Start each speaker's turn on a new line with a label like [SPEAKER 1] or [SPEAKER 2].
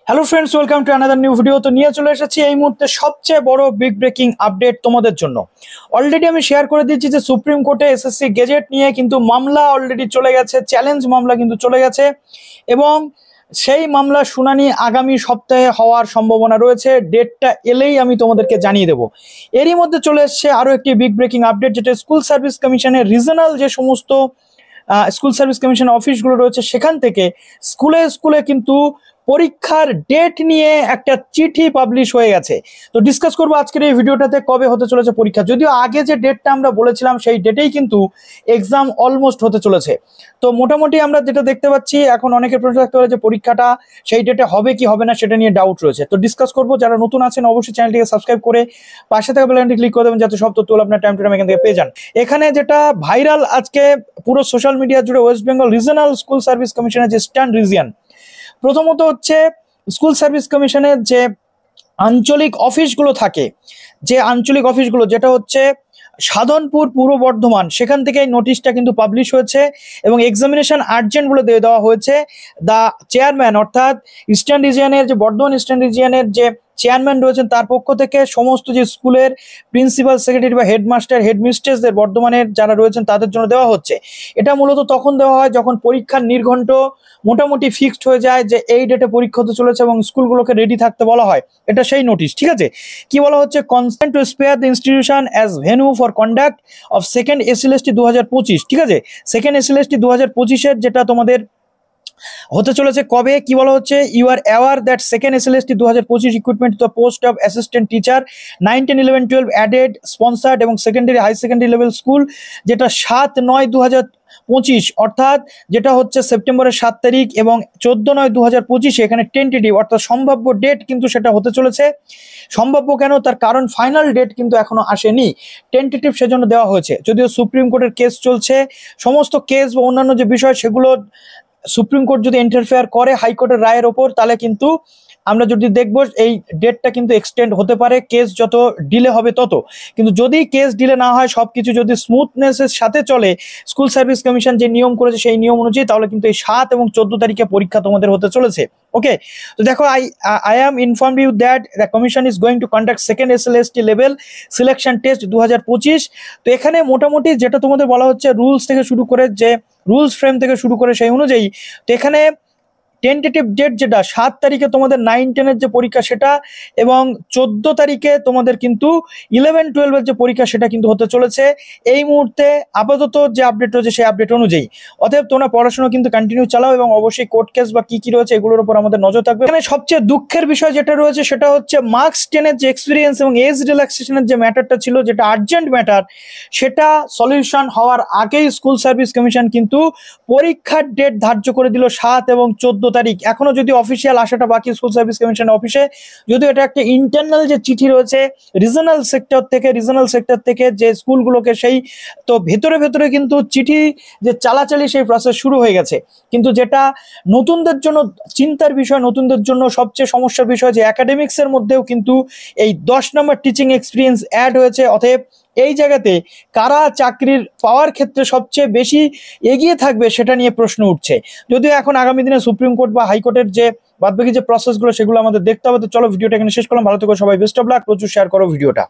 [SPEAKER 1] Hello friends, welcome to another new video. তো নিয়ে চলে এসেছি এই মুহূর্তে সবচেয়ে বড় বিগ ব্রেকিং আপডেট তোমাদের জন্য। অলরেডি আমি শেয়ার করে দিচ্ছি যে সুপ্রিম কোর্টে এসএসসি গেজেট নিয়ে কিন্তু মামলা অলরেডি চলে গেছে, চ্যালেঞ্জ মামলা কিন্তু চলে গেছে এবং সেই মামলার শুনানি আগামী সপ্তাহে হওয়ার সম্ভাবনা রয়েছে। ডেটটা এলেই আমি তোমাদেরকে জানিয়ে দেবো। এরই মধ্যে চলে এসছে আরও একটি বিগ ব্রেকিং আপডেট, যেটা স্কুল সার্ভিস কমিশনের রিজনাল যে সমস্ত স্কুল সার্ভিস কমিশন অফিসগুলো রয়েছে সেখান থেকে স্কুলে স্কুলে কিন্তু পরীক্ষার ডেট নিয়ে একটা চিঠি পাবলিশ হয়ে গেছে। তো ডিসকাস করবো আজকের এই ভিডিওটাতে কবে হতে চলেছে পরীক্ষা। যদিও আগে যে ডেটটা আমরা বলেছিলাম সেই ডেটেই কিন্তু এক্সাম অলমোস্ট হতে চলেছে। তো মোটামুটি আমরা যেটা দেখতে পাচ্ছি, এখন অনেকের প্রশ্ন থাকতে পারে যে পরীক্ষাটা সেই ডেটে হবে কি হবে না সেটা নিয়ে ডাউট রয়েছে। তো ডিসকাস করবো। যারা নতুন আছেন অবশ্যই চ্যানেলটিকে সাবস্ক্রাইব করে পাশে থাকা বেল আইকনটি ক্লিক করে দেবেন, যাতে সব তথ্য আপনার টাইম টু টাইম এখান থেকে পেয়ে যান। এখানে যেটা ভাইরাল আজকে পুরো সোশ্যাল মিডিয়া জুড়ে, West Bengal regional school service কমিশনের যে ইস্টার্ন রিজিয়ন, প্রথমত হচ্ছে স্কুল সার্ভিস কমিশনের যে আঞ্চলিক অফিসগুলো থাকে, যে আঞ্চলিক অফিসগুলো যেটা হচ্ছে সাধনপুর, পূর্ব বর্ধমান, সেখান থেকে এই নোটিশটা কিন্তু পাবলিশ হয়েছে এবং এক্সামিনেশন আর্জেন্ট বলে দিয়ে দেওয়া হয়েছে। দ্য চেয়ারম্যান অর্থাৎ ইস্টার্ন রিজিয়নের যে বর্ধমান ইস্টার্ন রিজিয়নের যে চেয়ারম্যান রয়েছেন তার পক্ষ থেকে সমস্ত যে স্কুলের প্রিন্সিপাল, সেক্রেটারি বা হেডমাস্টার, হেডমিস্ট্রেসদের বর্ধমানের যারা রয়েছেন তাদের জন্য দেওয়া হচ্ছে। এটা মূলত তখন দেওয়া হয় যখন পরীক্ষার নির্ঘণ্ট মোটামুটি ফিক্সড হয়ে যায় যে এই ডেটে পরীক্ষা হতে চলেছে এবং স্কুলগুলোকে রেডি থাকতে বলা হয়। এটা সেই নোটিশ, ঠিক আছে। কি বলা হচ্ছে? Consent to spare the institution as venue for conduct of second SLST 2025, ঠিক আছে। সেকেন্ড এসএলএসটি 2025-এর যেটা তোমাদের হতে চলেছে কবে, কি বলা হচ্ছে? You are aware that second SLST 2025 equipment to the post of assistant teacher 9, 10, 11, 12 aided, sponsored এবং secondary high secondary level school, যেটা 7/9/2025 অর্থাৎ যেটা হচ্ছে সেপ্টেম্বরের 7 তারিখ এবং 14/9/2025 এখানে টেন্টেটিভ অর্থাৎ সম্ভাব্য ডেট কিন্তু সেটা হতে চলেছে। সম্ভাব্য কেন? তার কারণ ফাইনাল ডেট কিন্তু এখনো আসেনি, টেন্টেটিভ সেজন্য দেওয়া হয়েছে। যদিও সুপ্রিম কোর্টের কেস চলছে, সমস্ত কেস বা অন্যান্য যে বিষয় সেগুলো সুপ্রিম কোর্ট যদি ইন্টারফেয়ার করে হাইকোর্টের রায়ের ওপর, তাহলে কিন্তু আমরা যদি দেখবো এই ডেটটা কিন্তু এক্সটেন্ড হতে পারে, কেস যত ডিলে হবে তত। কিন্তু যদি কেস ডিলে না হয়, সবকিছু যদি স্মুথনেসের সাথে চলে, স্কুল সার্ভিস কমিশন যে নিয়ম করেছে সেই নিয়ম অনুযায়ী, তাহলে কিন্তু এই 7 এবং 14 তারিখে পরীক্ষা তোমাদের হতে চলেছে। ওকে, তো দেখো, I am informed you that the commission is going to conduct second SLST level selection test 2025। তো এখানে মোটামুটি যেটা তোমাদের বলা হচ্ছে, রুলস থেকে শুরু করে, যে রুলস ফ্রেম থেকে শুরু করে সেই অনুযায়ী, তো এখানে টেন্টেটিভ ডেট যেটা 7 তারিখে তোমাদের 9, 10-এর যে পরীক্ষা সেটা, এবং 14 তারিখে তোমাদের কিন্তু 11, 12-এর যে পরীক্ষা সেটা কিন্তু হতে চলেছে এই মুহূর্তে আপাতত যে আপডেট রয়েছে সেই আপডেট অনুযায়ী। অতএব তোমরা পড়াশোনা কিন্তু কন্টিনিউ চালাও এবং অবশ্যই কোর্ট কেস বা কি কি রয়েছে এগুলোর উপর আমাদের নজর থাকবে। এখানে সবচেয়ে দুঃখের বিষয় যেটা রয়েছে সেটা হচ্ছে মার্কস 10-এর যে এক্সপিরিয়েন্স এবং এজ রিল্যাক্সেশনের যে ম্যাটারটা ছিল, যেটা আর্জেন্ট ম্যাটার, সেটা সলিউশন হওয়ার আগেই স্কুল সার্ভিস কমিশন কিন্তু পরীক্ষার ডেট ধার্য করে দিল 7 এবং 14 তারিখ। এখনো যদি অফিসিয়াল আসাটা বাকি স্কুল সার্ভিস কমিশন অফিসে, যদিও এটা একটা ইন্টারনাল যে চিঠি রয়েছে রিজনাল সেক্টর থেকে যে স্কুলগুলোকে, সেই তো ভেতরে ভেতরে কিন্তু চিঠি যে চালাচালি সেই প্রসেস শুরু হয়ে গেছে। কিন্তু যেটা নতুনদের জন্য চিন্তার বিষয়, নতুনদের জন্য সবচেয়ে সমস্যার বিষয়, যে একাডেমিক্সের মধ্যেও কিন্তু এই 10 নম্বর টিচিং এক্সপিরিয়েন্স অ্যাড হয়েছে। অতএব এই জায়গাতে কারা চাকরির পাওয়ার ক্ষেত্রে সবচেয়ে বেশি এগিয়ে থাকবে সেটা নিয়ে প্রশ্ন উঠছে। যদিও এখন আগামী দিনে সুপ্রিম কোর্ট বা হাইকোর্টের যে বাদবাকি যে প্রসেসগুলো সেগুলো আমাদের দেখতে হবে। তো চলো ভিডিওটা এখানে শেষ করলাম। ভালো থেকো সবাই, বেস্ট অফ লাক, প্রচুর শেয়ার করো ভিডিওটা।